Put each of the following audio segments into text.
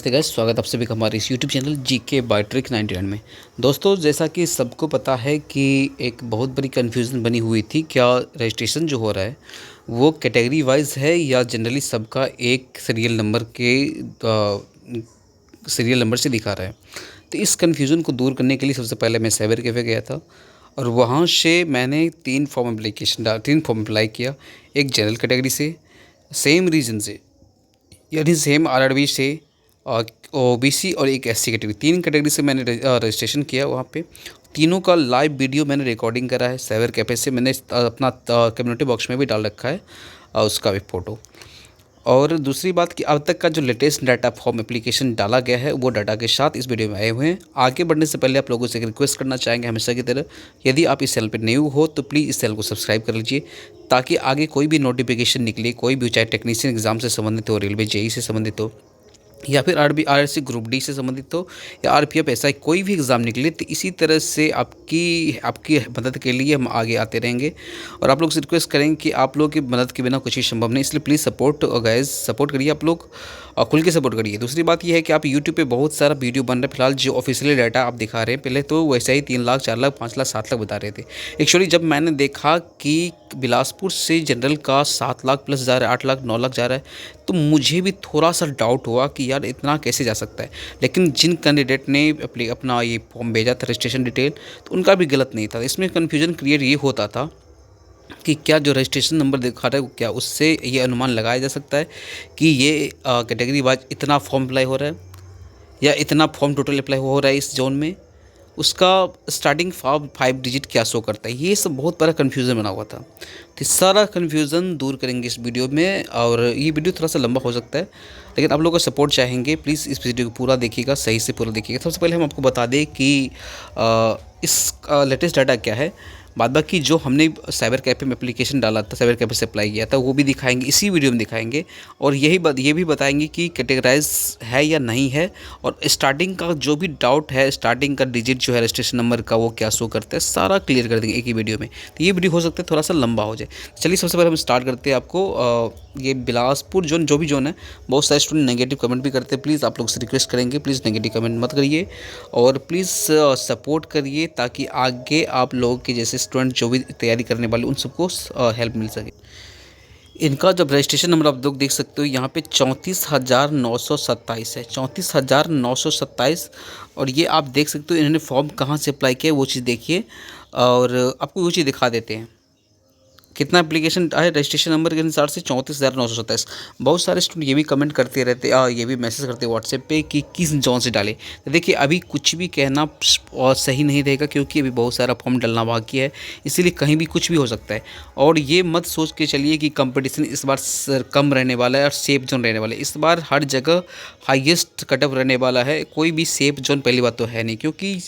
नमस्ते गाइस, स्वागत आप सभी का हमारे इस YouTube channel GK by trick 99 में। दोस्तों, जैसा कि सबको पता है कि एक बहुत बड़ी कन्फ्यूज़न बनी हुई थी, क्या रजिस्ट्रेशन जो हो रहा है वो कैटेगरी वाइज है या जनरली सबका एक सीरियल नंबर से दिखा रहा है। तो इस कन्फ्यूज़न को दूर करने के लिए सबसे पहले मैं साइबर कैफ़े गया था और वहाँ से मैंने 3 फॉर्म अप्लाई किया। एक जनरल कैटेगरी से, सेम रीजन से, यानी सेम आरआरबी से, ओबीसी और एक एससी कैटेगरी, 3 कैटेगरी से मैंने रजिस्ट्रेशन किया। वहाँ पे तीनों का लाइव वीडियो मैंने रिकॉर्डिंग करा है साइबर कैफ़े से। मैंने अपना कम्युनिटी बॉक्स में भी डाल रखा है उसका भी फ़ोटो। और दूसरी बात कि अब तक का जो लेटेस्ट डाटा फॉर्म एप्लीकेशन डाला गया है वो डाटा के साथ इस वीडियो में आए हुए हैं। आगे बढ़ने से पहले आप लोगों से एक रिक्वेस्ट करना चाहेंगे हमेशा की तरह, यदि आप इस चैनल पर न्यू हो तो प्लीज़ इस चैनल को सब्सक्राइब कर लीजिए, ताकि आगे कोई भी नोटिफिकेशन निकले, कोई भी, चाहे टेक्नीशियन एग्जाम से संबंधित हो, रेलवे जेई से संबंधित हो, या फिर आरआरसी ग्रुप डी से संबंधित हो, या आरपीएफ, ऐसा कोई भी एग्ज़ाम निकले, तो इसी तरह से आपकी आपकी मदद के लिए हम आगे आते रहेंगे। और आप लोग से रिक्वेस्ट करेंगे कि आप लोग की मदद के बिना कुछ ही संभव नहीं, इसलिए प्लीज़ सपोर्ट गाइस, सपोर्ट करिए आप लोग, खुल के सपोर्ट करिए। दूसरी बात यह है कि आप यूट्यूब पे बहुत सारा वीडियो बन रहा है फिलहाल जो ऑफिशियली डाटा आप दिखा रहे हैं। पहले तो वैसे ही 3 लाख, 4 लाख, 5 लाख, 7 लाख बता रहे थे। एक्चुअली जब मैंने देखा कि बिलासपुर से जनरल का 7 लाख प्लस जा रहा है, 8 लाख, 9 लाख जा रहा है, तो मुझे भी थोड़ा सा डाउट हुआ कि यार इतना कैसे जा सकता है। लेकिन जिन कैंडिडेट ने अपना ये फॉर्म भेजा था रजिस्ट्रेशन डिटेल, तो उनका भी गलत नहीं था। इसमें कन्फ्यूजन क्रिएट ये होता था कि क्या जो रजिस्ट्रेशन नंबर दिखा रहा है क्या उससे ये अनुमान लगाया जा सकता है कि ये कैटेगरी वाइज इतना फॉर्म अप्लाई हो रहा है या इतना फॉर्म टोटल अप्लाई हो रहा है इस जोन में, उसका स्टार्टिंग 5 डिजिट क्या शो करता है। ये सब बहुत बड़ा कन्फ्यूज़न बना हुआ था। तो सारा कन्फ्यूज़न दूर करेंगे इस वीडियो में, और ये वीडियो थोड़ा सा लंबा हो सकता है, लेकिन आप लोगों का सपोर्ट चाहेंगे। प्लीज़ इस वीडियो को पूरा देखिएगा, सही से पूरा देखिएगा। सबसे पहले हम आपको बता दें कि इस लेटेस्ट डाटा क्या है। बाद बाकी जो हमने साइबर कैफ़े में एप्लीकेशन डाला था, साइबर कैफ़े से अप्लाई किया था, वो भी दिखाएंगे, इसी वीडियो में दिखाएंगे। और ये भी बताएंगे कि कैटेगराइज है या नहीं है, और स्टार्टिंग का जो भी डाउट है, स्टार्टिंग का डिजिट जो है रजिस्ट्रेशन नंबर का वो क्या शो करता है, सारा क्लियर कर देंगे एक ही वीडियो में। तो ये वीडियो हो सकता है थोड़ा सा लंबा हो जाए। चलिए सबसे पहले हम स्टार्ट करते हैं। आपको ये बिलासपुर जोन, जो भी जोन है, बहुत सारे स्टूडेंट नेगेटिव कमेंट भी करते हैं। प्लीज़ आप लोग से रिक्वेस्ट करेंगे, प्लीज़ नेगेटिव कमेंट मत करिए और प्लीज़ सपोर्ट करिए, ताकि आगे आप लोगों के जैसे स्टूडेंट जो भी तैयारी करने वाले उन सबको हेल्प मिल सके। इनका जब रजिस्ट्रेशन नंबर आप लोग देख सकते हो यहाँ पे 34,927 है, 34,927। और ये आप देख सकते हो इन्होंने फॉर्म कहाँ से अप्लाई किया है वो चीज़ देखिए, और आपको वो चीज़ दिखा देते हैं कितना एप्लीकेशन आए रजिस्ट्रेशन नंबर के अनुसार से 34,927। बहुत सारे स्टूडेंट ये भी कमेंट करते रहते, ये भी मैसेज करते व्हाट्सएप पे कि किस जोन से डाले। तो देखिए अभी कुछ भी कहना और सही नहीं रहेगा, क्योंकि अभी बहुत सारा फॉर्म डलना बाकी है, इसीलिए कहीं भी कुछ भी हो सकता है। और ये मत सोच के चलिए कि कंपटीशन इस बार कम रहने वाला है और सेफ जोन रहने वाला है। इस बार हर जगह हाईएस्ट कटअप रहने वाला है, कोई भी सेफ जोन पहली बात तो है नहीं, क्योंकि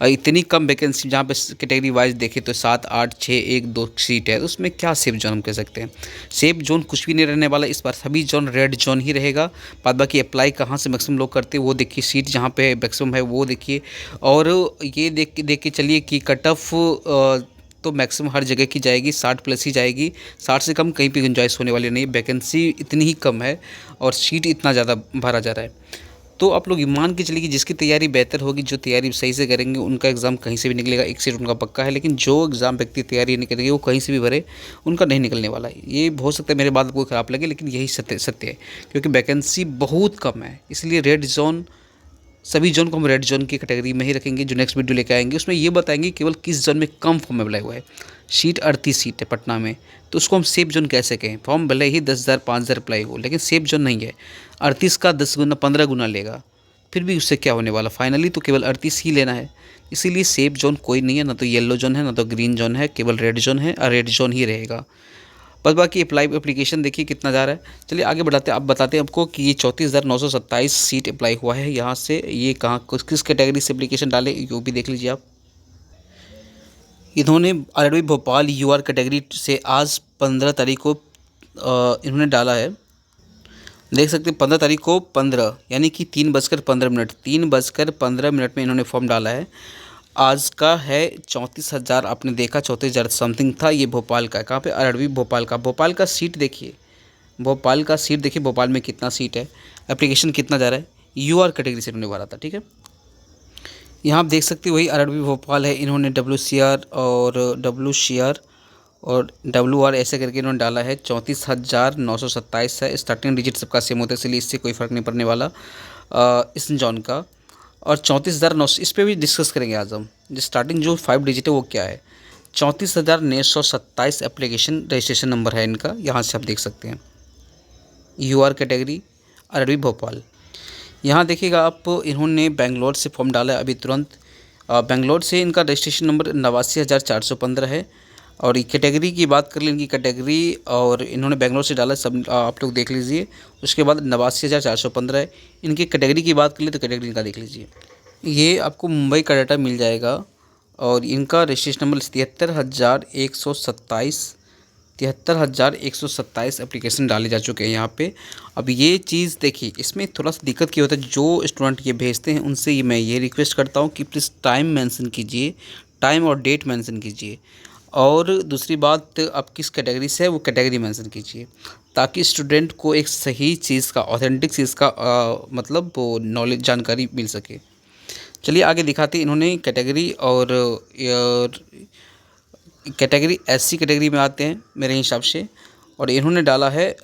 इतनी कम वैकेंसी, जहाँ पे कैटेगरी वाइज देखें तो 7, 8, 6, 1, 2 सीट है, तो उसमें क्या सेफ जोन हम कह सकते हैं। सेफ जोन कुछ भी नहीं रहने वाला इस बार, सभी जोन रेड जोन ही रहेगा। बाद बाकी अप्लाई कहाँ से मैक्सिमम लोग करते हैं वो देखिए, सीट जहाँ पे मैक्सिमम है वो देखिए, और ये देख के चलिए कि कट ऑफ तो मैक्सिमम हर जगह की जाएगी, 60 प्लस ही जाएगी। 60 से कम कहीं पे गुंजाइश होने वाली नहीं है। वैकेंसी इतनी ही कम है और सीट इतना ज़्यादा भरा जा रहा है। तो आप लोग मान के चलिए कि जिसकी तैयारी बेहतर होगी, जो तैयारी सही से करेंगे, उनका एग्ज़ाम कहीं से भी निकलेगा, एक सीट उनका पक्का है। लेकिन जो एग्ज़ाम व्यक्ति तैयारी नहीं करेंगे वो कहीं से भी भरे, उनका नहीं निकलने वाला है। ये हो सकता है मेरे बात आपको ख़राब लगे, लेकिन यही सत्य है, क्योंकि वैकेंसी बहुत कम है। इसलिए रेड जोन, सभी जोन को हम रेड जोन की कैटेगरी में ही रखेंगे। जो नेक्स्ट वीडियो लेकर आएंगे उसमें ये बताएंगे केवल किस जोन में कम फॉर्म अप्लाई हुआ है। सीट 38 सीट है पटना में, तो उसको हम सेफ जोन कैसे कहें। फॉर्म भले ही 10,000, 5,000 अप्लाई हो, लेकिन सेफ जोन नहीं है। 38 का 10 गुना, 15 गुना लेगा, फिर भी उससे क्या होने वाला, फाइनली तो केवल 38 ही लेना है। इसीलिए सेफ जोन कोई नहीं है, ना तो येलो जोन है, ना तो ग्रीन जोन है, केवल रेड जोन है, और रेड जोन ही रहेगा। बस बाकी एप्लीकेशन देखिए कितना जा रहा है। चलिए आगे बढ़ाते हैं। अब बताते हैं आपको कि ये 34,927 सीट अप्लाई हुआ है। यहाँ से ये कहाँ किस कैटेगरी से एप्लीकेशन डाले ये भी देख लीजिए आप। इन्होंने आरआरबी भोपाल यूआर कैटेगरी से आज 15 तारीख को इन्होंने डाला है। देख सकते हैं 15 तारीख को 15 यानी कि 3:15 3:15 में इन्होंने फॉर्म डाला है। आज का है 34,000, आपने देखा 34,000 समथिंग था। ये भोपाल का, कहाँ पे, आरआरबी भोपाल का। भोपाल का सीट देखिए, भोपाल में कितना सीट है, एप्लीकेशन कितना जा रहा है। यूआर कैटेगरी से इन्होंने भरा था, ठीक है। यहाँ आप देख सकते हैं वही आरआरबी भोपाल है, इन्होंने डब्ल्यू और WR ऐसे करके इन्होंने डाला है। 34,927 है, स्टार्टिंग डिजिट सबका सेम होता है, इसलिए इससे कोई फ़र्क नहीं पड़ने वाला इस जॉन का। और 34,900 इस पे भी डिस्कस करेंगे आज हम। जो स्टार्टिंग जो 5 डिजिट है वो क्या है। 34,927 एप्लीकेशन रजिस्ट्रेशन नंबर है इनका, यहाँ से आप देख सकते हैं। UR category RRB Bhopal. यहाँ देखिएगा आप, इन्होंने बेंगलोर से फॉर्म डाला है अभी तुरंत। बेंगलोर से इनका रजिस्ट्रेशन नंबर 89,415 है। और ये कैटेगरी की बात कर लें, इनकी कैटेगरी, और इन्होंने बेंगलोर से डाला, सब आप लोग देख लीजिए। उसके बाद 89,415 है। इनकी कैटेगरी की बात कर ले तो कैटेगरी इनका देख लीजिए। ये आपको मुंबई का डाटा मिल जाएगा। और इनका रजिस्ट्रेशन नंबर 73,127 एप्लीकेशन डाले जा चुके हैं यहाँ पे। अब ये चीज़ देखिए, इसमें थोड़ा सा दिक्कत क्या होता है, जो स्टूडेंट ये भेजते हैं उनसे मैं ये रिक्वेस्ट करता हूँ कि प्लीज़ टाइम मेंशन कीजिए, टाइम और डेट मेंशन कीजिए। और दूसरी बात, आप किस कैटेगरी से है वो कैटेगरी मेंशन कीजिए, ताकि स्टूडेंट को एक सही चीज़ का, ऑथेंटिक चीज़ का मतलब वो नॉलेज, जानकारी मिल सके। चलिए आगे दिखाते हैं। इन्होंने कैटेगरी और कैटेगरी SC कैटेगरी में आते हैं मेरे हिसाब से। और इन्होंने डाला है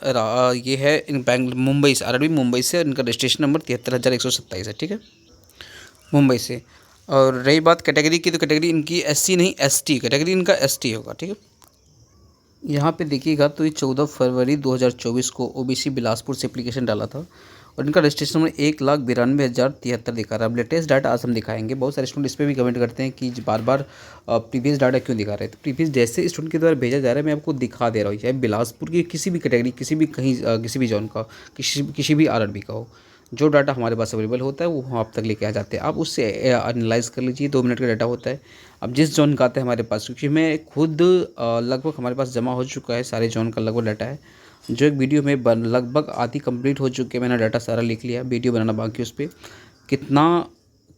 ये है मुंबई से, आरआरबी मुंबई से, इनका रजिस्ट्रेशन नंबर 73,127 है, ठीक है, मुंबई से। और रही बात कैटेगरी की, तो कैटेगरी इनकी SC नहीं ST कैटेगरी इनका ST होगा, ठीक है। यहाँ पे देखिएगा तो ये 14 फरवरी 2024 को OBC बिलासपुर से एप्लीकेशन डाला था। और इनका रजिस्ट्रेशन नंबर 1,92,073 दिखा रहा है। अब लेटेस्ट डाटा आज हम दिखाएंगे। बहुत सारे स्टूडेंट इस पर भी कमेंट करते हैं कि बार बार प्रीवियस डाटा क्यों दिखा रहे हैं। तो प्रीवियस जैसे स्टूडेंट के द्वारा भेजा जा रहा है, मैं आपको दिखा दे रहा हूँ, चाहे बिलासपुर की किसी भी कैटेगरी, किसी भी कहीं किसी भी जॉन का, किसी भी आरआरबी का हो, जो डाटा हमारे पास अवेलेबल होता है वो हम आप तक लेके आ जाते हैं। आप उससे एनालाइज़ कर लीजिए, 2 मिनट का डाटा होता है। अब जिस जॉन का आता है हमारे पास, क्योंकि मैं खुद लगभग हमारे पास जमा हो चुका है, सारे जॉन का लगभग डाटा है, जो एक वीडियो में लगभग आधी कंप्लीट हो चुकी है। मैंने डाटा सारा लिख लिया, वीडियो बनाना बाकी उस पर कितना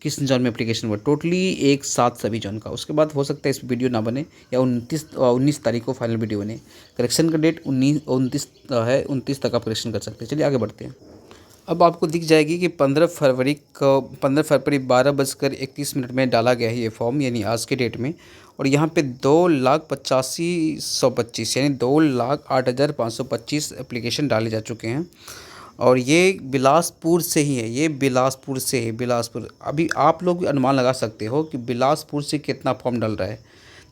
किस जॉन में एप्लीकेशन हुआ, टोटली एक साथ सभी जॉन का। उसके बाद हो सकता है इस वीडियो ना बने, या 19 तारीख को फाइनल वीडियो बने। करेक्शन का डेट 29 है, 29 तक आप करेक्शन कर सकते हैं। चलिए आगे बढ़ते हैं। अब आपको दिख जाएगी कि 15 फरवरी 12:31 में डाला गया है ये फॉर्म, यानी आज के डेट में। और यहाँ पे 2,85,125 यानी 2,08,525 एप्लीकेशन डाले जा चुके हैं। और ये बिलासपुर से ही है, ये बिलासपुर से है, बिलासपुर। अभी आप लोग अनुमान लगा सकते हो कि बिलासपुर से कितना फॉर्म डल रहा है।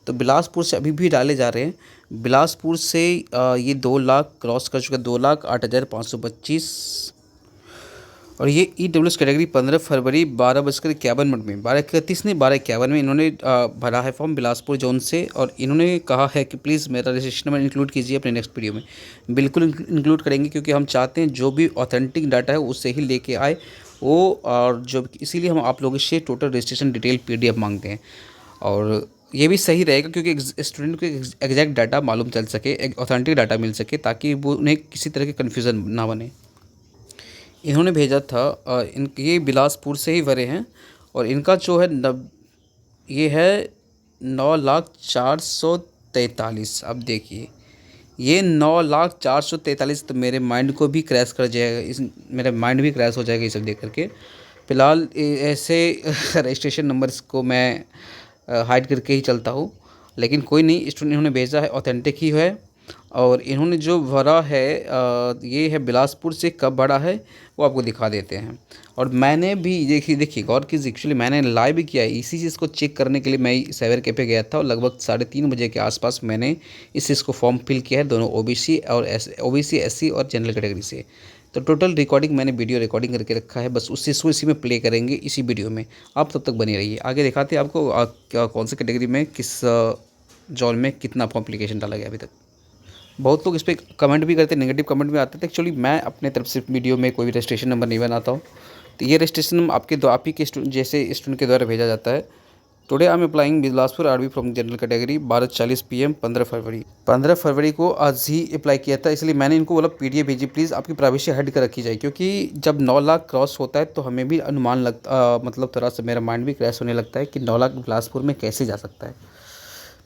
तो बिलासपुर से अभी भी डाले जा रहे हैं। बिलासपुर से ये 2 लाख क्रॉस कर चुका है, 2,08,525। और ये EWS कैटेगरी 15 फरवरी 12:51 में, 12:31 नहीं 12:51 में इन्होंने भरा है फॉर्म बिलासपुर जोन से। और इन्होंने कहा है कि प्लीज़ मेरा रजिस्ट्रेशन नंबर इंक्लूड कीजिए अपने नेक्स्ट वीडियो में। बिल्कुल इंक्लूड करेंगे, क्योंकि हम चाहते हैं जो भी ऑथेंटिक डाटा है उससे ही लेके आए वो। और जो इसीलिए हम आप लोगों से टोटल रजिस्ट्रेशन डिटेल PDF मांगते हैं। और ये भी सही रहेगा, क्योंकि स्टूडेंट को एग्जैक्ट डाटा मालूम चल सके, एक ऑथेंटिक डाटा मिल सके, ताकि वो उन्हें किसी तरह की कन्फ्यूज़न ना बने। इन्होंने भेजा था ये बिलासपुर से ही भरे हैं। और इनका जो है ये है 9,04,43। अब देखिए ये 9,04,43, तो मेरे माइंड को भी क्रैश कर जाएगा, मेरा माइंड भी क्रैश हो जाएगा ये सब देख करके। फ़िलहाल ऐसे रजिस्ट्रेशन नंबर्स को मैं हाइड करके ही चलता हूँ, लेकिन कोई नहीं, स्टूडेंट इन्होंने भेजा है ऑथेंटिक ही है। और इन्होंने जो भरा है ये है बिलासपुर से, कब भरा है वो आपको दिखा देते हैं। और मैंने भी देखिए गौर कीजिए, एक्चुअली मैंने लाइव भी किया है इसी चीज़ को चेक करने के लिए। मैं साइबर कैफ़े गया था और लगभग 3:30 बजे के आसपास मैंने इस चीज़ को फॉर्म फिल किया है, दोनों OBC और OBC SC और जनरल कैटेगरी से। तो टोटल रिकॉर्डिंग मैंने वीडियो रिकॉर्डिंग करके रखा है, बस उस चीज़ को इसी में प्ले करेंगे इसी वीडियो में। आप तब तक बने रहिए, आगे दिखाते हैं आपको कौन सी कैटेगरी में किस जॉन में कितना फॉर्म एप्लीकेशन डाला गया अभी तक। बहुत लोग इस पर कमेंट भी करते हैं, नेगेटिव कमेंट भी आते थे। एक्चुअली मैं अपने तरफ से वीडियो में कोई भी रजिस्ट्रेशन नंबर नहीं बनाता हूँ। तो ये रजिस्ट्रेशन आप ही के जैसे स्टूडेंट के द्वारा भेजा जाता है। Today I am applying Bilaspur RB from general category 12:40 PM 15 फरवरी को आज ही अप्लाई किया था, इसलिए मैंने इनको बोला PDF भेजिए प्लीज़, आपकी प्राइवेसी हट कर रखी जाए। क्योंकि जब 9 लाख क्रॉस होता है तो हमें भी अनुमान लगता मतलब थोड़ा सा मेरा माइंड भी क्रैश होने लगता है कि 9 लाख बिलासपुर में कैसे जा सकता है।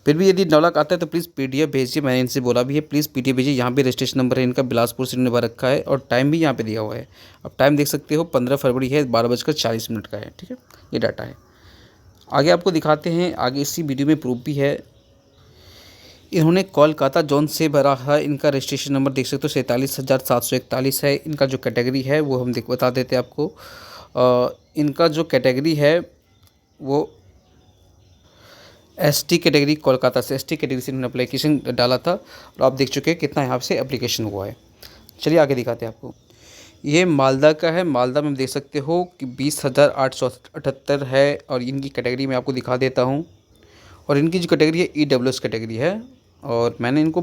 फिर भी यदि 9 लाख आता है तो प्लीज़ पीडीएफ भेजिए। मैंने इनसे बोला भी है, प्लीज़ पीडीएफ भेजिए। यहाँ पे रजिस्ट्रेशन नंबर है इनका, बिलासपुर से इन्होंने भर रखा है और टाइम भी यहाँ पे दिया हुआ है। अब टाइम देख सकते हो 15 फरवरी है, 12:40 का है। ठीक है, ये डाटा है। आगे आपको दिखाते हैं, आगे इसी वीडियो में प्रूफ भी है। इन्होंने कोलकाता जोन से भरा है। इनका रजिस्ट्रेशन नंबर देख सकते हो 47,741 है। इनका जो कैटेगरी है वो हम बता देते हैं आपको। इनका जो कैटेगरी है वो एसटी कैटेगरी, कोलकाता से एसटी कैटेगरी से इन्होंने अप्लीकेशन डाला था और आप देख चुके हैं कितना यहाँ से एप्लीकेशन हुआ है। चलिए आगे दिखाते हैं आपको। ये मालदा का है। मालदा में देख सकते हो कि 20,878 है और इनकी कैटेगरी मैं आपको दिखा देता हूँ। और इनकी जो कैटेगरी है ईडब्ल्यूएस कैटेगरी है। और मैंने इनको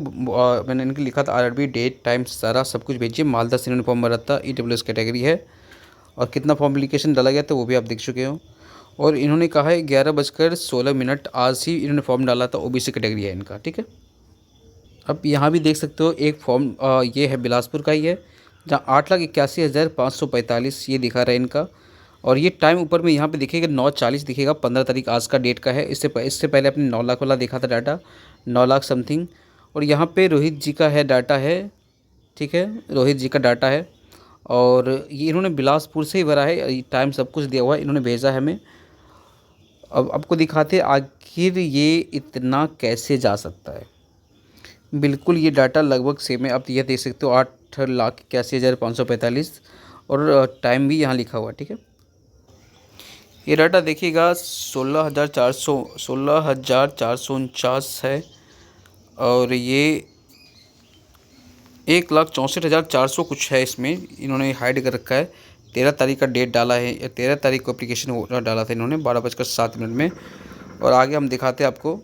लिखा था आरआरबी, डेट, टाइम सारा सब कुछ भेजिए। मालदा से इन्होंने फॉर्म भरा था, ईडब्ल्यूएस कैटेगरी है। और कितना फॉर्म एप्लीकेशन डाला गया था वो भी आप देख चुके हो। और इन्होंने कहा है 11:16 आज ही इन्होंने फॉर्म डाला था। ओबीसी कैटेगरी है इनका। ठीक है, अब यहाँ भी देख सकते हो एक फॉर्म ये है बिलासपुर का ही है, जहाँ 8,81,545 ये दिखा रहा है इनका। और ये टाइम ऊपर में यहाँ पे दिखेगा 9:40 दिखेगा, 15 तारीख आज का डेट का है। इससे पहले अपने 9 लाख वाला देखा था डाटा, 9 लाख समथिंग। और यहाँ पे रोहित जी का है डाटा है। ठीक है, रोहित जी का डाटा है और ये इन्होंने बिलासपुर से ही भरा है। टाइम सब कुछ दिया हुआ है, इन्होंने भेजा है हमें। अब आपको दिखाते हैं आखिर ये इतना कैसे जा सकता है। बिल्कुल ये डाटा लगभग सेम है। आप ये देख सकते हो 8,81,545 और टाइम भी यहाँ लिखा हुआ है। ठीक है, ये डाटा देखिएगा 16,449 है और ये 1,64,400 कुछ है। इसमें इन्होंने हाइड कर रखा है। 13 तारीख का डेट डाला है, 13 तारीख को एप्लीकेशन डाला था इन्होंने 12:07 में। और आगे हम दिखाते हैं आपको।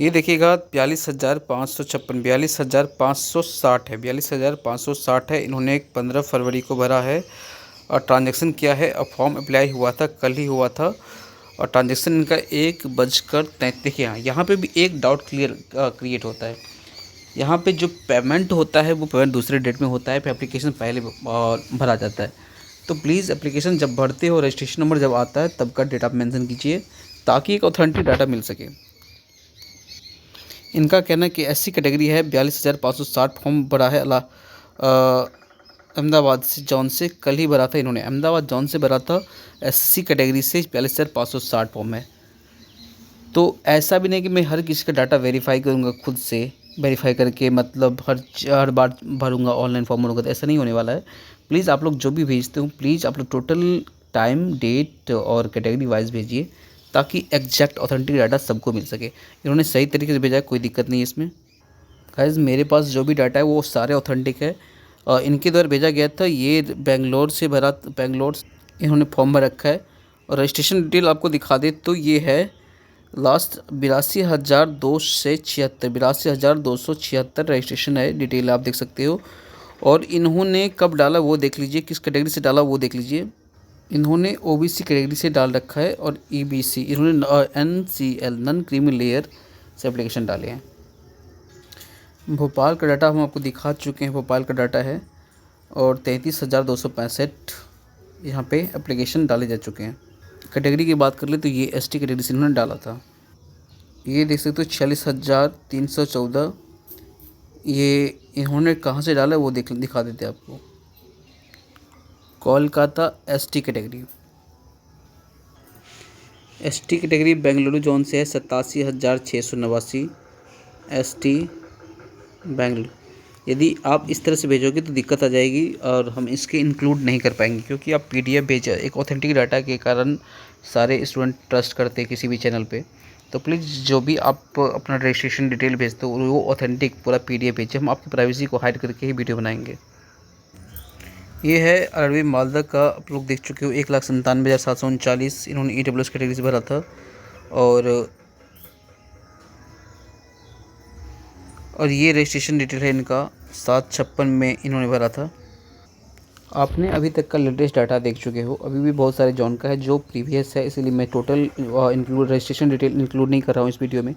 ये देखिएगा 42,556, 42,560 है, 42,560 है। इन्होंने 15 फरवरी को भरा है और ट्रांजैक्शन किया है। और फॉर्म अप्लाई हुआ था, कल ही हुआ था। और ट्रांजैक्शन इनका 1:33। देखिए यहाँ पे भी एक डाउट क्रिएट होता है। यहाँ पे जो पेमेंट होता है वो पेमेंट दूसरे डेट में होता है, फिर एप्लीकेशन पहले भरा जाता है। तो प्लीज़ एप्लीकेशन जब भरते हो, रजिस्ट्रेशन नंबर जब आता है तब का डेट आप मेंशन कीजिए ताकि एक ऑथेंटिक डाटा मिल सके। इनका कहना है कि एससी कैटेगरी है, 42,560 फॉर्म भरा है अहमदाबाद से जॉन से, कल ही भरा था इन्होंने। अहमदाबाद जॉन से भरा था, एससी कैटेगरी से 42,560 फॉर्म है। तो ऐसा भी नहीं कि मैं हर किसी का डाटा वेरीफाई करूँगा, खुद से वेरीफाई करके मतलब हर बार भरूँगा ऑनलाइन फॉर्म भरूँगा, तो ऐसा नहीं होने वाला है। प्लीज़ आप लोग जो भी भेजते हो प्लीज़ आप लोग टोटल टाइम, डेट और कैटेगरी वाइज भेजिए ताकि एग्जैक्ट ऑथेंटिक डाटा सबको मिल सके। इन्होंने सही तरीके से भेजा है, कोई दिक्कत नहीं है इसमें। गाइस मेरे पास जो भी डाटा है वो सारे ऑथेंटिक है। इनके द्वारा भेजा गया था। ये बेंगलोर से भरा, बेंगलोर इन्होंने फॉर्म भर रखा है। और रजिस्ट्रेशन डिटेल आपको दिखा दे तो ये है लास्ट 82,276, 82,276 रजिस्ट्रेशन है। डिटेल आप देख सकते हो। और इन्होंने कब डाला वो देख लीजिए, किस कैटेगरी से डाला वो देख लीजिए। इन्होंने ओबीसी कैटेगरी से डाल रखा है और ईबीसी इन्होंने एनसीएल नॉन क्रीमी लेयर से एप्लीकेशन डाले हैं। भोपाल का डाटा हम आपको दिखा चुके हैं, भोपाल का डाटा है और 33,265 यहाँ पे एप्लीकेशन डाले जा चुके हैं। कैटेगरी की बात कर ले तो ये एसटी कैटेगरी से इन्होंने डाला था। ये देख सकते हो 46,314। ये इन्होंने कहाँ से डाला वो दिखा देते हैं आपको। Kolkata ST category, ST category Bengaluru zone से है 87,689 एसटी बेंगलुरु। यदि आप इस तरह से भेजोगे तो दिक्कत आ जाएगी और हम इसके इंक्लूड नहीं कर पाएंगे क्योंकि आप पीडीएफ भेजा एक ऑथेंटिक डाटा के कारण सारे स्टूडेंट ट्रस्ट करते हैं किसी भी चैनल पे। तो प्लीज़ जो भी आप अपना रजिस्ट्रेशन डिटेल भेजते हो वो ऑथेंटिक पूरा पीडीएफ भेजिए। हम आपकी प्राइवेसी को हाइड करके ही वीडियो बनाएंगे। ये है अरबी मालदा का, आप लोग देख चुके हो 1,97,739 इन्होंने ईडब्ल्यूएस कैटेगरी से भरा था। और ये रजिस्ट्रेशन डिटेल है इनका 756 में इन्होंने भरा था। आपने अभी तक का लेटेस्ट डाटा देख चुके हो। अभी भी बहुत सारे जॉन का है जो प्रीवियस है, इसीलिए मैं total include registration detail include नहीं कर रहा हूँ इस वीडियो में।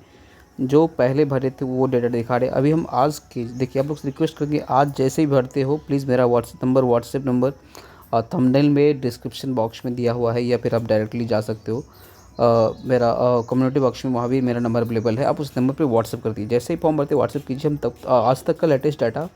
जो पहले भरे थे वो डाटा दिखा रहे। अभी हम आज के देखिए, आप लोग से रिक्वेस्ट करेंगे आज जैसे ही भरते हो प्लीज़ मेरा व्हाट्सएप नंबर थंबनेल में डिस्क्रिप्शन बॉक्स में दिया हुआ है या फिर आप डायरेक्टली जा सकते हो। मेरा कम्युनिटी बॉक्स में वहाँ भी मेरा नंबर अवेलेबल है, आप उस नंबर पे व्हाट्सअप कर दीजिए। जैसे ही फॉर्म भरते व्हाट्सअप कीजिए, हम तब आज तक का लेटेस्ट डाटा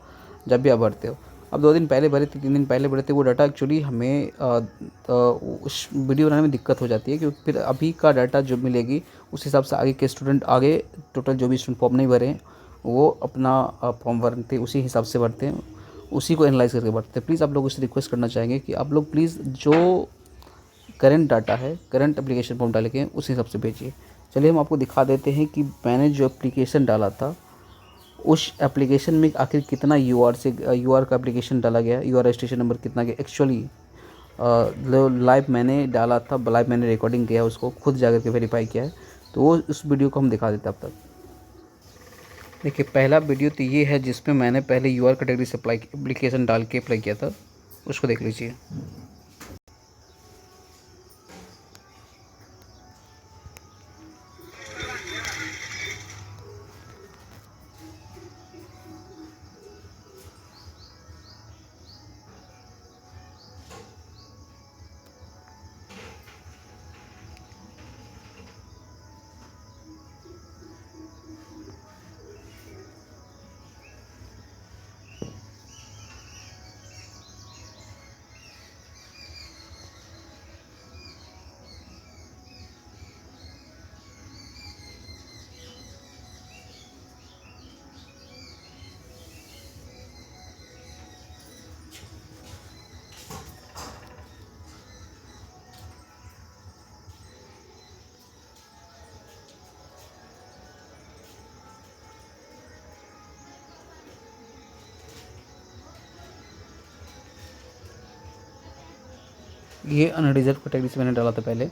जब भी आप भरते हो, अब 2 दिन पहले भरे थे, 3 दिन पहले भरे थे, वो डाटा एक्चुअली हमें उस वीडियो बनाने में दिक्कत हो जाती है, क्योंकि फिर अभी का डाटा जो मिलेगी उस हिसाब से आगे के स्टूडेंट, आगे टोटल जो भी स्टूडेंट फॉर्म नहीं भरे हैं वो अपना फॉर्म भरते हैं, उसी हिसाब से भरते हैं, उसी को एनालाइज करके भरते हैं। प्लीज़ आप लोगों से रिक्वेस्ट करना चाहेंगे कि आप लोग प्लीज़ जो करंट डाटा है, करंट एप्लीकेशन फॉर्म डाले गए हैं, उस हिसाब से भेजिए। चलिए हम आपको दिखा देते हैं कि मैंने जो एप्लीकेशन डाला था उस एप्लीकेशन में आखिर कितना यूआर से यूआर का एप्लीकेशन डाला गया, यूआर रजिस्ट्रेशन नंबर कितना गया एक्चुअली। लाइव मैंने डाला था, लाइव मैंने रिकॉर्डिंग किया है, उसको खुद जाकर के वेरीफाई किया है, तो वो उस वीडियो को हम दिखा देते हैं अब तक। देखिए पहला वीडियो तो ये है जिसमें मैंने पहले यूआर कैटेगरी से अप्लाई एप्लीकेशन डाल के अप्लाई किया था, उसको देख लीजिए। ये अनरिजर्व कैटेगरी से मैंने डाला था पहले।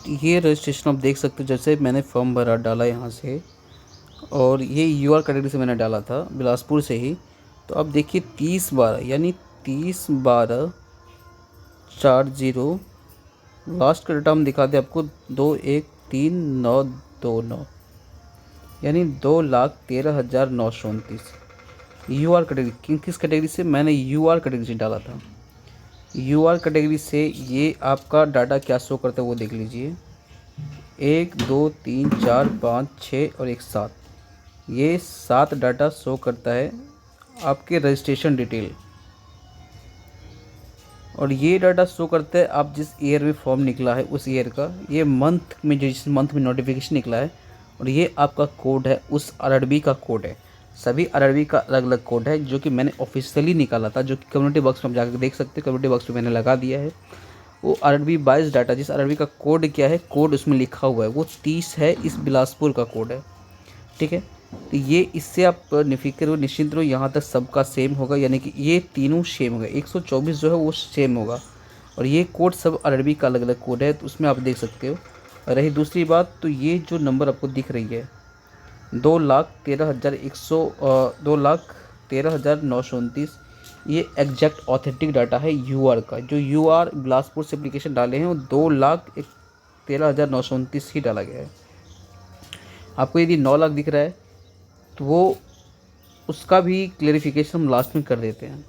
ये रजिस्ट्रेशन आप देख सकते हो, जैसे मैंने फॉर्म भरा डाला यहाँ से, और ये यूआर कैटेगरी से मैंने डाला था बिलासपुर से ही। तो अब देखिए 30/12 यानी 30/12/40, लास्ट का डाटा हम दिखा दें आपको 213929, यानी 2,13,929। यूआर कैटेगरी किस कैटेगरी से, मैंने यूआर कैटेगरी से डाला था। यूआर कैटेगरी से ये आपका डाटा क्या शो करता है वो देख लीजिए, 1 2 3 4 5 6 और एक 7, ये 7 डाटा शो करता है आपके रजिस्ट्रेशन डिटेल। और ये डाटा शो करता है आप जिस ईयर में फॉर्म निकला है उस ईयर का, ये मंथ में जिस मंथ में नोटिफिकेशन निकला है, और ये आपका कोड है उस आरआरबी का कोड है। सभी आरआरबी का अलग अलग कोड है जो कि मैंने ऑफिशियली निकाला था, जो कि कम्युनिटी बॉक्स में आप जाकर देख सकते हैं, कम्युनिटी बॉक्स में मैंने लगा दिया है। वो आरआरबी 22 डाटा, जिस आरआरबी का कोड क्या है, कोड उसमें लिखा हुआ है, वो 30 है, इस बिलासपुर का कोड है। ठीक है, तो ये इससे आप निफ़िक्र हो, निश्चिंत रहो, यहाँ तक सबका सेम होगा, यानी कि ये तीनों सेम होगा, 124 जो है वो सेम होगा। और ये कोड सब आरआरबी का अलग अलग कोड है, तो उसमें आप देख सकते हो। रही दूसरी बात, तो ये जो नंबर आपको दिख रही है 2,13,929, ये एग्जैक्ट ऑथेंटिक डाटा है यूआर का। जो यूआर बिलासपुर से एप्लीकेशन डाले हैं वो 2,13,929 ही डाला गया है। आपको यदि 9 लाख दिख रहा है तो वो उसका भी क्लेरिफिकेशन हम लास्ट में कर देते हैं।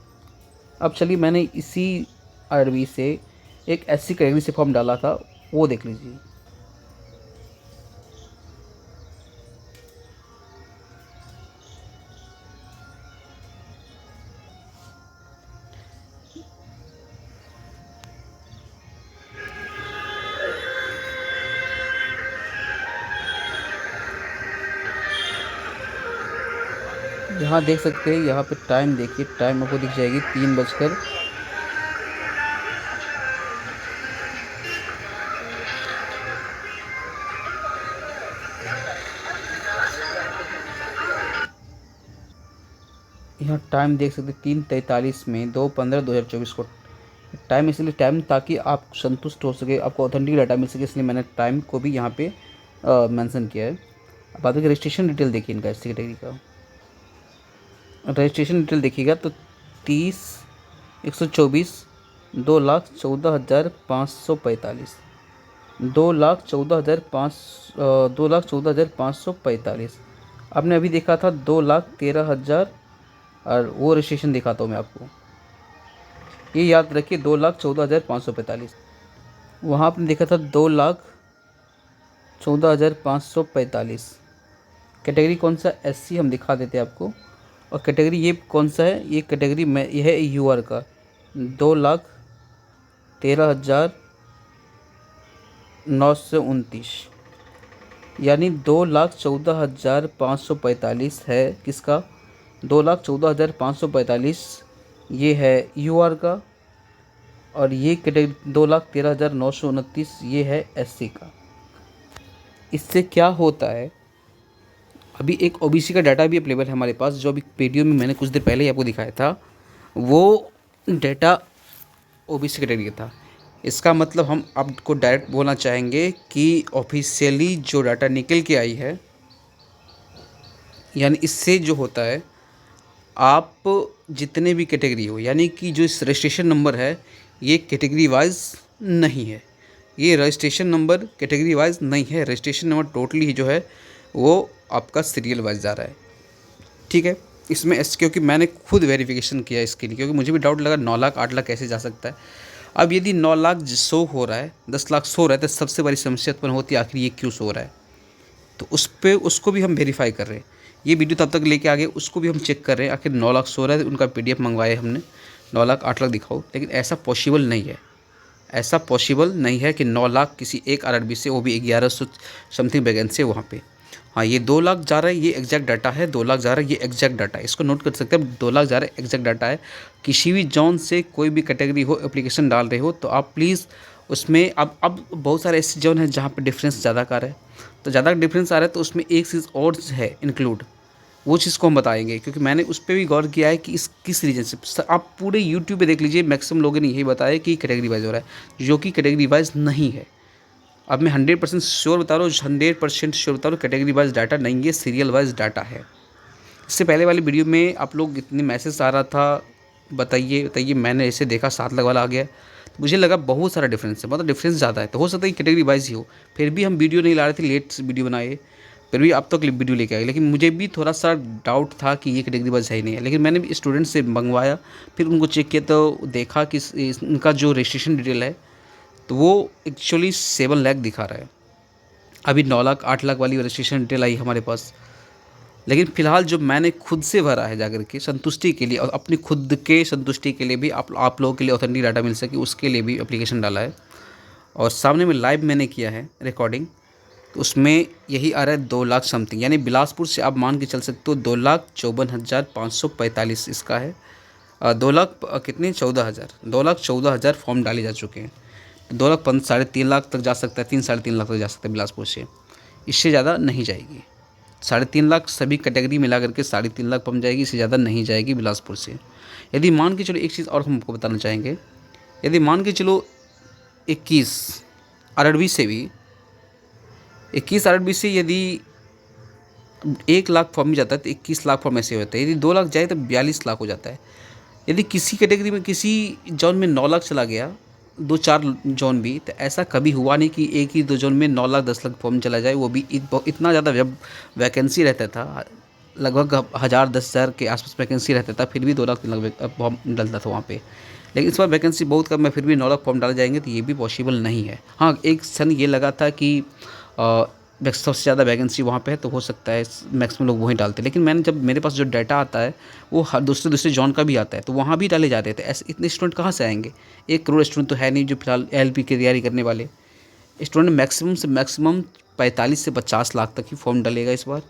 अब चलिए, मैंने इसी आरआरबी से एक एससी कैटेगरी से फॉर्म डाला था, वो देख लीजिए। यहाँ देख सकते हैं, यहाँ पे टाइम देखिए, टाइम आपको दिख जाएगी 3 बजकर। यहाँ टाइम देख सकते हैं 3:43 में 2/15/2024 को टाइम, इसलिए टाइम ताकि आप संतुष्ट हो सके, आपको ऑथेंटिक डाटा मिल सके, इसलिए मैंने टाइम को भी यहाँ पे मेंशन किया है। अब बात करें रजिस्ट्रेशन डिटेल, देखिए इनका इस कैटेगरी का रजिस्ट्रेशन डिटेल देखिएगा तो 30/124 2,14,545 2,14,545। आपने अभी देखा था 2,13,000, और वो रजिस्ट्रेशन दिखाता हूँ मैं आपको, ये याद रखिए 2,14,545। वहाँ आपने देखा था 2,14,545। कैटेगरी कौन सा, एससी हम दिखा देते हैं आपको। और कैटेगरी ये कौन सा है, ये कैटेगरी में यह है यूआर का 2,13,929, यानी 2,14,545 है किसका, 2,14,545 ये है यूआर का, और ये कैटेगरी 2,13,929 ये है एससी का। इससे क्या होता है, अभी एक ओबीसी का डाटा भी अवेलेबल है हमारे पास, जो अभी वीडियो में मैंने कुछ देर पहले ही आपको दिखाया था, वो डाटा ओबीसी कैटेगरी का था। इसका मतलब हम आपको डायरेक्ट बोलना चाहेंगे कि ऑफिशियली जो डाटा निकल के आई है, यानी इससे जो होता है, आप जितने भी कैटेगरी हो, यानी कि जो इस रजिस्ट्रेशन नंबर है ये कैटेगरी वाइज नहीं है, ये रजिस्ट्रेशन नंबर कैटेगरी वाइज नहीं है, रजिस्ट्रेशन नंबर टोटली जो है वो आपका सीरियल वाइज जा रहा है। ठीक है, इसमें क्योंकि मैंने खुद वेरिफिकेशन किया इसके लिए, क्योंकि मुझे भी डाउट लगा 9 लाख 8 लाख कैसे जा सकता है। अब यदि 9 लाख शो हो रहा है, 10 लाख शो हो रहा है, तो सबसे बड़ी समस्या उत्पन्न होती है आखिर ये क्यों शो हो रहा है। तो उस पर उसको भी हम वेरीफाई कर रहे हैं, ये वीडियो तब तक लेके आ गए, उसको भी हम चेक कर रहे हैं आखिर 9 लाख शो हो रहा है। उनका PDF मंगवाया हमने, 9 लाख 8 लाख दिखाओ, लेकिन ऐसा पॉसिबल नहीं है, ऐसा पॉसिबल नहीं है कि 9 लाख किसी एक RRB से, वो भी 1100 समथिंग वैकेंसी है वहाँ पे। हाँ, ये 2 लाख जा रहा है, ये एग्जैक्ट डाटा है, 2 लाख जा रहा है, ये एग्जैक्ट डाटा है, इसको नोट कर सकते हैं। 2 लाख जा रहा है, एग्जैक्ट डाटा है। किसी भी जोन से कोई भी कैटेगरी हो, एप्लीकेशन डाल रहे हो, तो आप प्लीज़ उसमें, अब बहुत सारे ऐसे जोन हैं जहाँ पे डिफरेंस ज़्यादा का रहा है, तो ज़्यादा डिफरेंस आ रहा है, तो उसमें एक चीज़ और है इंक्लूड, वो चीज़ को हम बताएंगे, क्योंकि मैंने उस पर भी गौर किया है कि इस किस रीजन से। आप पूरे यूट्यूब पे देख लीजिए, मैक्सिमम लोगों ने यही बताया कि कैटेगरी वाइज हो रहा है, जो कि कैटेगरी वाइज नहीं है। अब मैं 100% श्योर बता रहा हूँ, 100% श्योर बता रहा हूँ, कैटेगरी वाइज डाटा नहीं है, सीरियल वाइज डाटा है। इससे पहले वाली वीडियो में आप लोग इतने मैसेज आ रहा था, बताइए बताइए, मैंने ऐसे देखा 7 लाख वाला आ गया, तो मुझे लगा बहुत सारा डिफरेंस है, मतलब डिफरेंस ज़्यादा है, तो हो सकता है कि कैटेगरी वाइज ही हो। फिर भी हम वीडियो नहीं ला रहे थे, लेट वीडियो बनाए, फिर भी अब तक वीडियो लेके आए, लेकिन मुझे भी थोड़ा सा डाउट था कि ये कैटेगरी वाइज है ही नहीं है। लेकिन मैंने भी स्टूडेंट से मंगवाया, फिर उनको चेक किया, तो देखा कि इनका जो रजिस्ट्रेशन डिटेल है, तो वो एक्चुअली 7 लाख दिखा रहा है। अभी 9 लाख 8 लाख वाली रजिस्ट्रेशन डिटेल आई हमारे पास, लेकिन फ़िलहाल जो मैंने खुद से भरा है जाकर के संतुष्टि के लिए, और अपनी खुद के संतुष्टि के लिए भी, आप लोगों के लिए ऑथेंटिक डाटा मिल सके उसके लिए भी एप्लीकेशन डाला है, और सामने में लाइव मैंने किया है रिकॉर्डिंग, तो उसमें यही आ रहा है 2 लाख समथिंग, यानी बिलासपुर से आप मान के चल सकते हो 2,54,545 इसका है। 2 लाख कितने, 14,000, 2,14,000 फॉर्म डाले जा चुके हैं। 2 लाख 3.5 लाख तक जा सकता है, 3-3.5 लाख तक जा सकता है बिलासपुर से, इससे ज़्यादा नहीं जाएगी। 3.5 लाख सभी कैटेगरी मिला करके 3.5 लाख पहुँच जाएगी, इससे ज़्यादा नहीं जाएगी बिलासपुर से। यदि मान के चलो, एक चीज़ और हम आपको बताना चाहेंगे, यदि मान के चलो 21 RRB से भी, 21 RRB से यदि 1 लाख फॉर्म में जाता है, तो 21 लाख फॉर्म ऐसे होता है। यदि 2 लाख जाए तो 42 लाख हो जाता है। यदि किसी कैटेगरी में, किसी जोन में 9 लाख चला गया, 2-4 जोन भी, तो ऐसा कभी हुआ नहीं कि एक ही 2 जोन में 9 लाख 10 लाख फॉर्म चला जाए, वो भी इतना ज़्यादा जब वैकेंसी रहता था, लगभग 1000-10,000 के आसपास वैकेंसी रहता था, फिर भी 2 लाख 3 लाख फॉर्म डलता था वहाँ पे। लेकिन इस बार वैकेंसी बहुत कम है, फिर भी 9 लाख फॉर्म डाले जाएंगे, तो ये भी पॉसिबल नहीं है। हाँ, एक सन ये लगा था कि सबसे ज़्यादा वैकेंसी वहाँ पे है, तो हो सकता है मैक्सिमम लोग वहीं डालते हैं, लेकिन मैंने जब मेरे पास जो डाटा आता है वो हर दूसरे जॉन का भी आता है, तो वहाँ भी डाले जाते हैं। तो ऐसे इतने स्टूडेंट कहाँ से आएंगे, 1 करोड़ स्टूडेंट तो है नहीं जो फिलहाल LLB की तैयारी करने वाले स्टूडेंट। मैक्सिमम से मैक्सिमम 45 से 50 लाख तक ही फॉर्म डलेगा इस बार।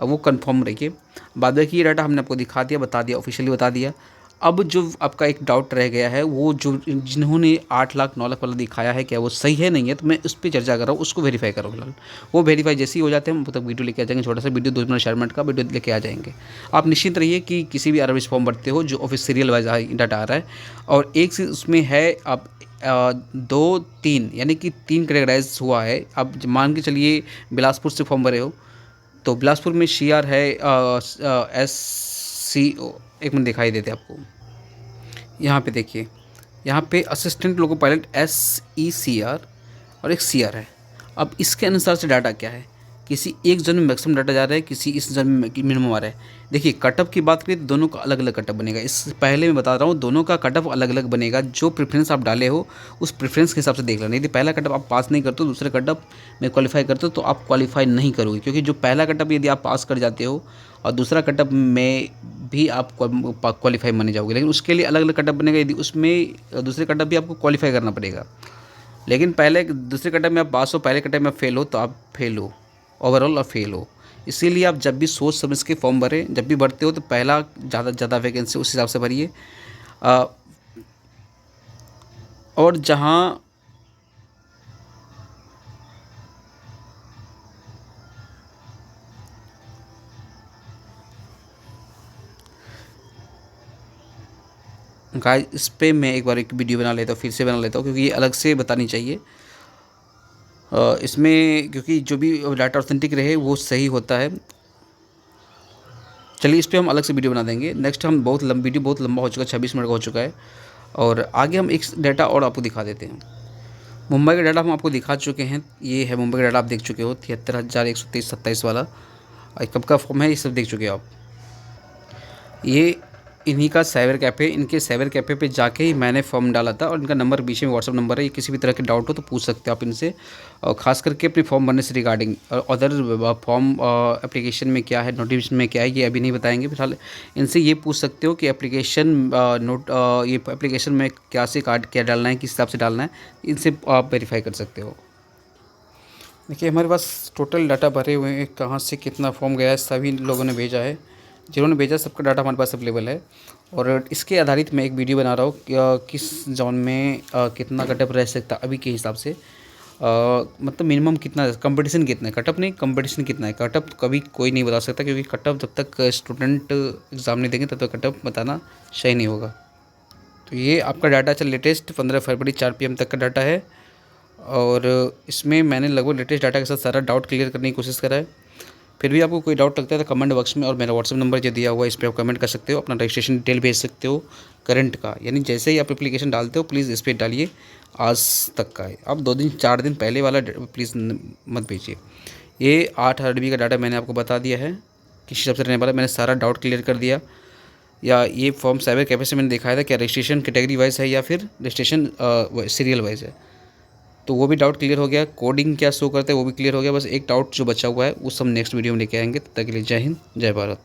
अब वो कंफर्म रहिए। बाद में कि ये डाटा हमने आपको दिखा दिया, बता दिया, ऑफिशियली बता दिया। अब जो आपका एक डाउट रह गया है, वो जो जिन्होंने 8 लाख 9 लाख वाला दिखाया है, क्या वो सही है नहीं है, तो मैं उस पर चर्चा कर रहा हूँ, उसको वेरीफाई करो फिलहाल। वो वेरीफाई जैसे ही हो जाते हैं हम तक वीडियो लेके आ जाएंगे, छोटा सा वीडियो 2 मिनट 4 मिनट का वीडियो लेके आ जाएंगे। आप निश्चिंत रहिए कि किसी भी आरबीएस फॉर्म भरते हो जो ऑफिस सीरियल वाइज डाटा आ रहा है, और एक चीज़ उसमें है, आप 2 3 यानी कि 3 कैटेगराइज हुआ है। अब मान के चलिए बिलासपुर से फॉर्म भरे हो, तो बिलासपुर में CR है, SCO, एक मिनट दिखाई देते आपको, यहाँ पे देखिए, यहाँ पे असिस्टेंट लोको पायलट SECR और एक CR है। अब इसके अनुसार से डाटा क्या है, किसी एक जन में मैक्सिमम डाटा जा रहा है, किसी इस जन में मिनिमम आ रहा है। देखिए कटअप की बात करें तो दोनों का अलग अलग कटअप बनेगा। इस पहले मैं बता रहा हूँ, दोनों का कटअप अलग अलग बनेगा। जो प्रेफरेंस आप डाले हो उस प्रेफरेंस के हिसाब से देख लेना। यदि पहला कटअप आप पास नहीं करते हो, दूसरे कटअप में क्वालिफाई करते हो, तो आप क्वालिफाई नहीं करोगे, क्योंकि जो पहला कटअप यदि आप पास कर जाते हो और दूसरा कटअप में भी आप क्वालिफाई माने जाओगे, लेकिन उसके लिए अलग अलग कटअप बनेगा। यदि उसमें दूसरे कटअप भी आपको क्वालिफाई करना पड़ेगा, लेकिन पहले दूसरे कटअप में आप पास हो, पहले कटअप में आप फेल हो, तो आप फेल हो, ओवरऑल आप फेल हो। इसीलिए आप जब भी सोच समझ के फॉर्म भरें, जब भी भरते हो तो पहला ज़्यादा से ज़्यादा वैकेंसी उस हिसाब से भरिए। और जहाँ गाइस, इस पे मैं एक बार एक वीडियो बना लेता हूँ, फिर से बना लेता हूँ, क्योंकि ये अलग से बतानी चाहिए। इसमें क्योंकि जो भी डाटा ऑथेंटिक रहे वो सही होता है। चलिए इस पे हम अलग से वीडियो बना देंगे। नेक्स्ट हम वीडियो बहुत लंबा हो चुका है, 26 मिनट का हो चुका है, और आगे हम एक डाटा और आपको दिखा देते हैं। मुंबई का डाटा हम आपको दिखा चुके हैं। ये है मुंबई का डाटा, आप देख चुके हो 73,123 वाला। कब का फॉर्म है ये सब देख चुके हो आप। ये इन्हीं का साइबर कैफ़े, इनके साइबर कैफ़े पे जाके ही मैंने फॉर्म डाला था, और इनका नंबर बीच में व्हाट्सअप नंबर है। ये किसी भी तरह के डाउट हो तो पूछ सकते हो आप इनसे, और ख़ास करके अपनी फॉर्म भरने से रिगार्डिंग। और अदर फॉर्म एप्लीकेशन में क्या है, नोटिफिकेशन में क्या है, ये अभी नहीं बताएंगे। फिलहाल इनसे ये पूछ सकते हो कि एप्लीकेशन ये एप्लीकेशन में क्या से कार्ड क्या डालना है, किस हिसाब से डालना है, इनसे आप वेरीफाई कर सकते हो। देखिए हमारे पास टोटल डाटा भरे हुए हैं, कहाँ से कितना फॉर्म गया है, सभी लोगों ने भेजा है। जिन्होंने भेजा सबका डाटा हमारे पास अवेलेबल है, और इसके आधारित मैं एक वीडियो बना रहा हूँ कि किस जोन में कितना कटअप रह सकता है अभी के हिसाब से। मतलब मिनिमम कितना, कंपटीशन कितना है, कटअप नहीं, कंपटीशन कितना है। कटअप कभी कोई नहीं बता सकता, क्योंकि कटअप जब तक स्टूडेंट एग्ज़ाम नहीं देंगे तब तक कटअप बताना सही नहीं होगा। तो ये आपका डाटा चल लेटेस्ट 15 फरवरी 4 PM तक का डाटा है, और इसमें मैंने लगभग लेटेस्ट डाटा के साथ सारा डाउट क्लियर करने की कोशिश करा है। फिर भी आपको कोई डाउट लगता है तो कमेंट बॉक्स में, और मेरा व्हाट्सअप नंबर जो दिया हुआ है इस पर आप कमेंट कर सकते हो, अपना रजिस्ट्रेशन डिटेल भेज सकते हो करंट का, यानी जैसे ही आप एप्लीकेशन डालते हो प्लीज़ इस पर डालिए आज तक का है। आप 2 दिन 4 दिन पहले वाला प्लीज़ मत भेजिए। ये 8 RDB का डाटा मैंने आपको बता दिया है किस हिसाब से रहने वाला, मैंने सारा डाउट क्लियर कर दिया। या ये फॉर्म साइबर कैफे से मैंने दिखाया था, क्या रजिस्ट्रेशन कैटेगरी वाइज है या फिर रजिस्ट्रेशन सीरियल वाइज है, तो वो भी डाउट क्लियर हो गया। कोडिंग क्या शो करता है वो भी क्लियर हो गया। बस एक डाउट जो बचा हुआ है वो सब नेक्स्ट वीडियो में लेके आएंगे। तब तक के लिए जय हिंद, जय भारत।